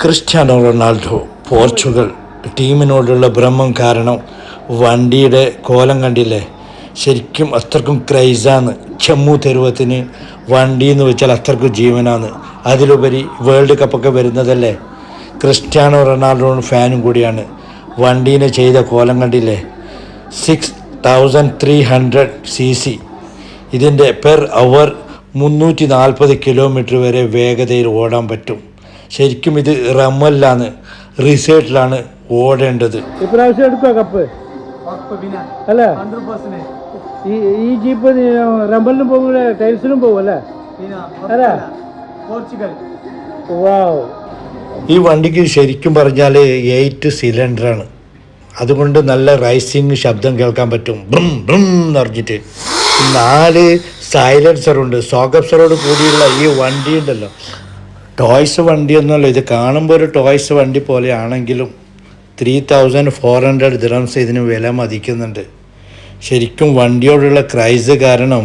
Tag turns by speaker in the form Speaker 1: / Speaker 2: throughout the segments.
Speaker 1: Cristiano Ronaldo Portugal ടീമിനോടുള്ള ഭ്രമം കാരണം വണ്ടിയുടെ കോലം കണ്ടില്ലേ, ശരിക്കും അത്രക്കും ക്രൈസാണ്. ജമ്മു തെരുവത്തിന് വണ്ടി എന്ന് വെച്ചാൽ അത്രക്കും ജീവനാണ്. അതിലുപരി വേൾഡ് കപ്പൊക്കെ വരുന്നതല്ലേ. ക്രിസ്ത്യാനോ റൊണാൾഡോ ഫാനും കൂടിയാണ്. വണ്ടീനെ ചെയ്ത കോലം കണ്ടില്ലേ, 6300 cc. ഇതിൻ്റെ പെർ അവർ 340 കിലോമീറ്റർ വരെ വേഗതയിൽ ഓടാൻ പറ്റും. ശരിക്കും ഇത് റമ്മലിലാണ്, റിസേർട്ടിലാണ് ഓടേണ്ടത്.
Speaker 2: ഇപ്രാവശ്യം എടുക്കുക കപ്പ് അല്ലേ? ഈ ജീപ്പ് റമ്മലിനും പോകും, ടൈൽസിനും പോകും അല്ലേ? അല്ലേ?
Speaker 1: ഈ വണ്ടിക്ക് ശരിക്കും പറഞ്ഞാൽ 8 സിലിണ്ടറാണ്. അതുകൊണ്ട് നല്ല റൈസിങ് ശബ്ദം കേൾക്കാൻ പറ്റും. ബ്രും ബ്രും എന്ന് പറഞ്ഞിട്ട് 4 സൈലൻസറുണ്ട്. സോക്കപ്സറോട് കൂടിയുള്ള ഈ വണ്ടി ഉണ്ടല്ലോ, ടോയ്സ് വണ്ടിയൊന്നുമല്ല. ഇത് കാണുമ്പോൾ ഒരു ടോയ്സ് വണ്ടി പോലെയാണെങ്കിലും 3400 ദിറംസ് ഇതിന് വില മതിക്കുന്നുണ്ട്. ശരിക്കും വണ്ടിയോടുള്ള ക്രൈസ് കാരണം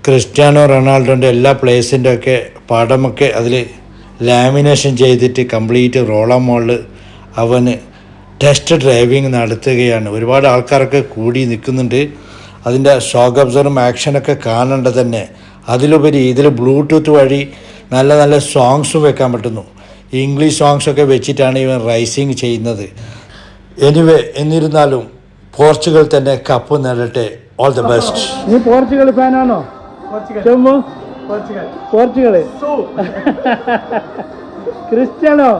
Speaker 1: ക്രിസ്ത്യാനോ റൊണാൾഡോൻ്റെ എല്ലാ പ്ലേസിൻ്റെ ഒക്കെ പടമൊക്കെ അതിൽ ലാമിനേഷൻ ചെയ്തിട്ട് കംപ്ലീറ്റ് റോള മോളിൽ അവന് ടെസ്റ്റ് ഡ്രൈവിംഗ് നടത്തുകയാണ്. ഒരുപാട് ആൾക്കാരൊക്കെ കൂടി നിൽക്കുന്നുണ്ട്. അതിൻ്റെ ഷോക്ക് അബ്സറും ആക്ഷനൊക്കെ കാണേണ്ടത് തന്നെ. അതിലുപരി ഇതിൽ ബ്ലൂടൂത്ത് വഴി നല്ല നല്ല സോങ്സും വെക്കാൻ പറ്റുന്നു. ഇംഗ്ലീഷ് സോങ്സൊക്കെ വെച്ചിട്ടാണ് ഇവൻ റൈസിങ് ചെയ്യുന്നത്. എനിവേ, എന്നിരുന്നാലും പോർച്ചുഗൽ തന്നെ കപ്പ് നേടട്ടെ. All the best.
Speaker 2: നീ പോർച്ചുഗൽ ഫാനാണോ? Portugal Cristiano